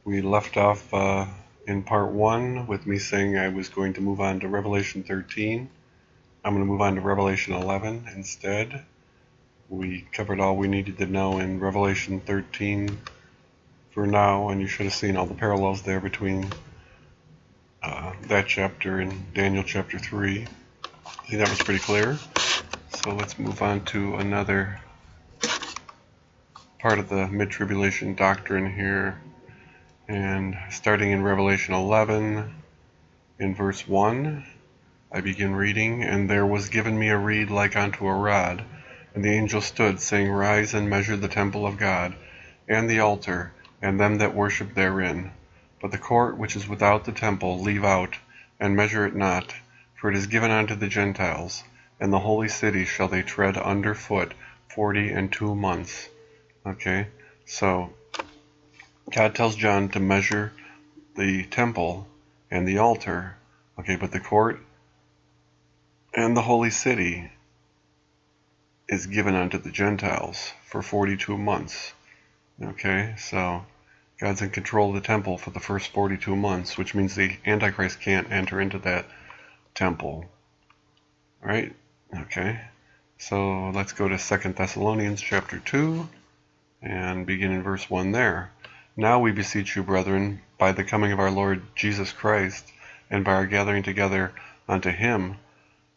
We left off in part 1 with me saying I was going to move on to Revelation 13. I'm going to move on to Revelation 11 instead. We covered all we needed to know in Revelation 13 for now, and you should have seen all the parallels there between that chapter and Daniel chapter 3. I think that was pretty clear. So let's move on to another part of the mid-tribulation doctrine here. And starting in Revelation 11, in verse 1, I begin reading, "And there was given me a reed like unto a rod, and the angel stood, saying, Rise and measure the temple of God, and the altar, and them that worship therein. But the court which is without the temple leave out, and measure it not, for it is given unto the Gentiles, and the holy city shall they tread under foot 42 months." Okay, so God tells John to measure the temple and the altar, okay, but the court and the holy city is given unto the Gentiles for 42 months. Okay, so God's in control of the temple for the first 42 months, which means the Antichrist can't enter into that temple. Right? Okay, so let's go to 2 Thessalonians chapter 2 and begin in verse 1 there. "Now we beseech you, brethren, by the coming of our Lord Jesus Christ, and by our gathering together unto him,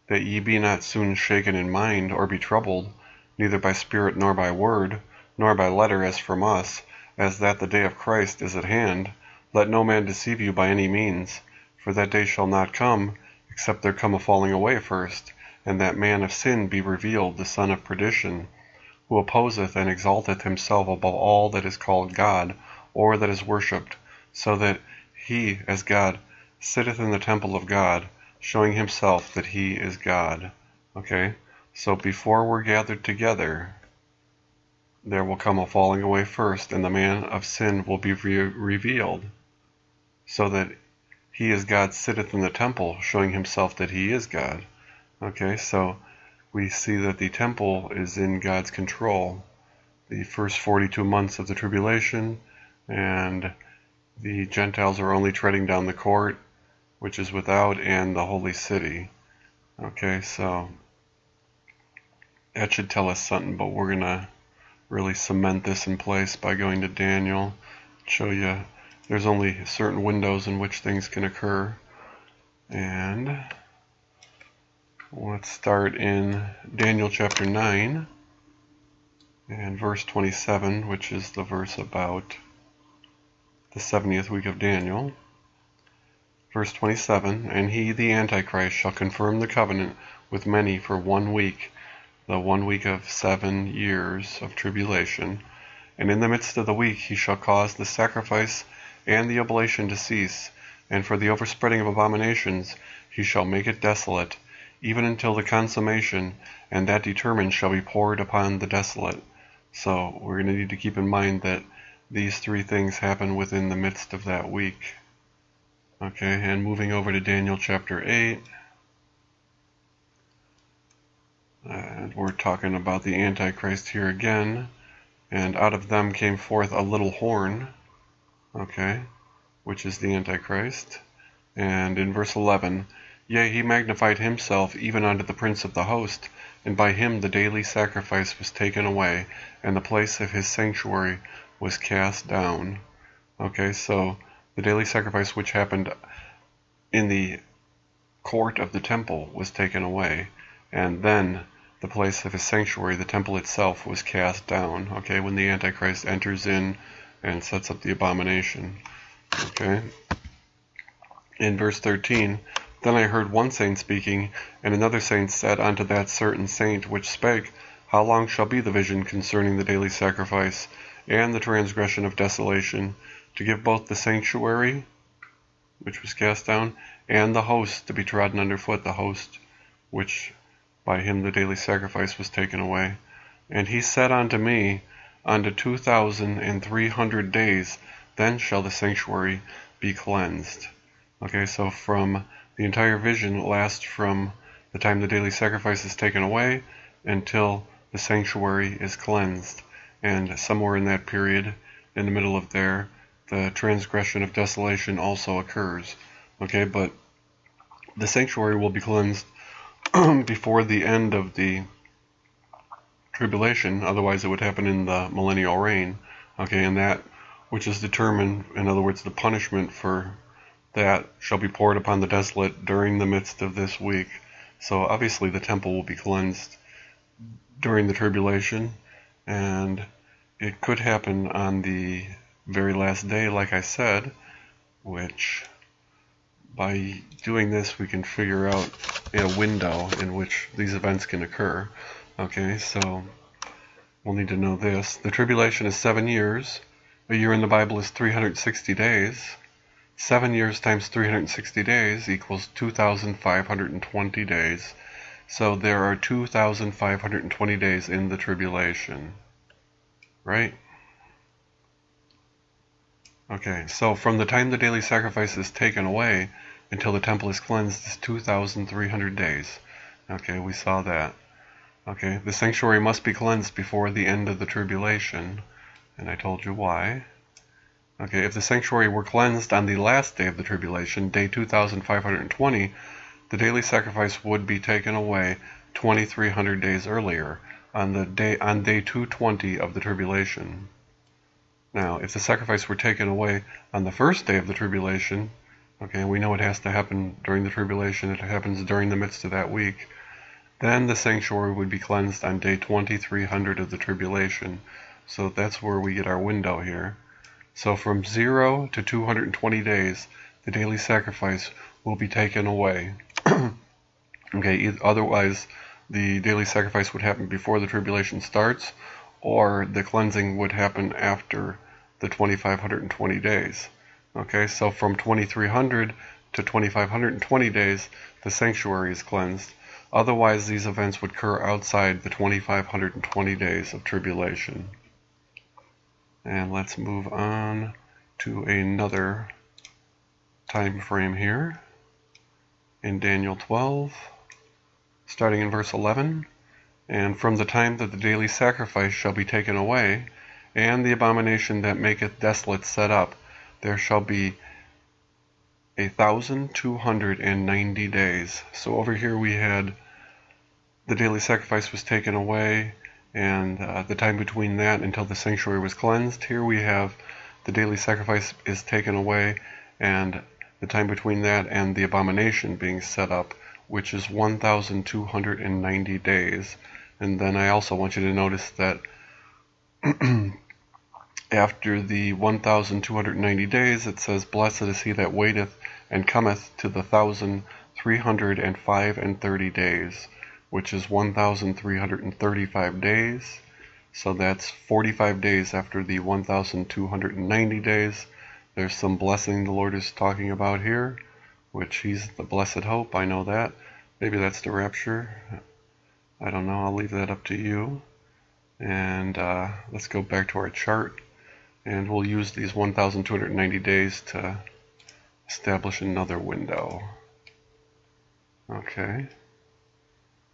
that ye be not soon shaken in mind, or be troubled, neither by spirit nor by word, nor by letter as from us, as that the day of Christ is at hand. Let no man deceive you by any means, for that day shall not come, except there come a falling away first, and that man of sin be revealed, the son of perdition, who opposeth and exalteth himself above all that is called God, or that is worshipped, so that he, as God, sitteth in the temple of God, showing himself that he is God." Okay, so before we're gathered together, there will come a falling away first, and the man of sin will be revealed, so that he, as God, sitteth in the temple, showing himself that he is God. Okay, so we see that the temple is in God's control the first 42 months of the tribulation, and the Gentiles are only treading down the court, which is without, and the holy city. Okay, so that should tell us something, but we're going to really cement this in place by going to Daniel, show you there's only certain windows in which things can occur. And let's start in Daniel chapter 9 and verse 27, which is the verse about the 70th week of Daniel. Verse 27, "And he, the Antichrist, shall confirm the covenant with many for 1 week, the 1 week of 7 years of tribulation. And in the midst of the week he shall cause the sacrifice and the oblation to cease, and for the overspreading of abominations he shall make it desolate, even until the consummation, and that determined shall be poured upon the desolate." So we're going to need to keep in mind that these 3 things happen within the midst of that week. Okay, and moving over to Daniel chapter 8, and we're talking about the Antichrist here again. "And out of them came forth a little horn," okay, which is the Antichrist. And in verse 11, "Yea, he magnified himself even unto the prince of the host, and by him the daily sacrifice was taken away, and the place of his sanctuary was cast down." Okay, so the daily sacrifice which happened in the court of the temple was taken away, and then the place of his sanctuary, the temple itself, was cast down, okay, when the Antichrist enters in and sets up the abomination. Okay, in verse 13, "Then I heard one saint speaking, and another saint said unto that certain saint which spake, How long shall be the vision concerning the daily sacrifice, and the transgression of desolation, to give both the sanctuary, which was cast down, and the host to be trodden under foot, the host which by him the daily sacrifice was taken away? And he said unto me, Unto 2,300 days, then shall the sanctuary be cleansed." Okay, so from the entire vision lasts from the time the daily sacrifice is taken away until the sanctuary is cleansed. And somewhere in that period, in the middle of there, the transgression of desolation also occurs. Okay, but the sanctuary will be cleansed before the end of the tribulation, otherwise it would happen in the millennial reign. Okay, and that which is determined, in other words, the punishment for that shall be poured upon the desolate during the midst of this week. So obviously the temple will be cleansed during the tribulation, and it could happen on the very last day, like I said, which by doing this we can figure out a window in which these events can occur. Okay, so we'll need to know this. The tribulation is 7 years. A year in the Bible is 360 days. 7 years times 360 days equals 2,520 days. So there are 2,520 days in the tribulation. Right? Okay, so from the time the daily sacrifice is taken away until the temple is cleansed is 2,300 days. Okay, we saw that. Okay, the sanctuary must be cleansed before the end of the tribulation, and I told you why. Okay, if the sanctuary were cleansed on the last day of the tribulation, day 2,520, the daily sacrifice would be taken away 2,300 days earlier, on day 220 of the tribulation. Now, if the sacrifice were taken away on the first day of the tribulation, okay, we know it has to happen during the tribulation, it happens during the midst of that week, then the sanctuary would be cleansed on day 2,300 of the tribulation. So that's where we get our window here. So from 0 to 220 days, the daily sacrifice will be taken away. Okay, otherwise the daily sacrifice would happen before the tribulation starts, or the cleansing would happen after the 2,520 days. Okay, so from 2,300 to 2,520 days, the sanctuary is cleansed. Otherwise, these events would occur outside the 2,520 days of tribulation. And let's move on to another time frame here in Daniel 12, starting in verse 11. And from the time that the daily sacrifice shall be taken away, and the abomination that maketh desolate set up, there shall be 1,290 days. So over here we had the daily sacrifice was taken away, and the time between that until the sanctuary was cleansed. Here we have the daily sacrifice is taken away, and the time between that and the abomination being set up, which is 1,290 days. And then I also want you to notice that after the 1,290 days, it says, "Blessed is he that waiteth and cometh to the 1,305 days," which is 1,335 days. So that's 45 days after the 1,290 days. There's some blessing the Lord is talking about here, which he's the blessed hope. I know that. Maybe that's the rapture. I don't know. I'll leave that up to you. And let's go back to our chart. And we'll use these 1,290 days to establish another window. Okay.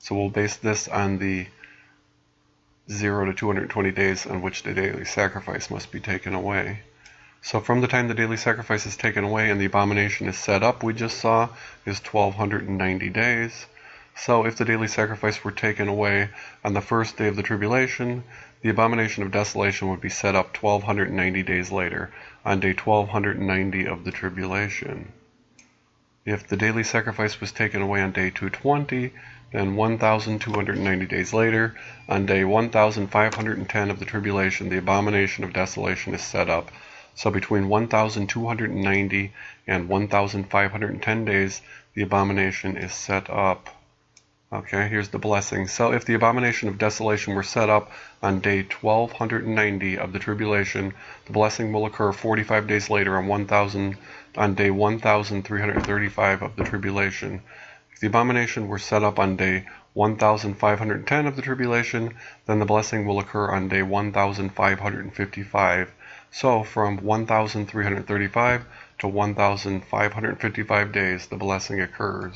So we'll base this on the 0 to 220 days on which the daily sacrifice must be taken away. So from the time the daily sacrifice is taken away and the abomination is set up, we just saw, is 1,290 days. So if the daily sacrifice were taken away on the first day of the tribulation, the abomination of desolation would be set up 1,290 days later, on day 1,290 of the tribulation. If the daily sacrifice was taken away on day 220, then 1,290 days later, on day 1,510 of the tribulation, the abomination of desolation is set up. So between 1,290 and 1,510 days, the abomination is set up. Okay, here's the blessing. So if the abomination of desolation were set up on day 1,290 of the tribulation, the blessing will occur 45 days later on day 1,335 of the tribulation. If the abomination were set up on day 1,510 of the tribulation, then the blessing will occur on day 1,555. So from 1,335 to 1,555 days, the blessing occurs.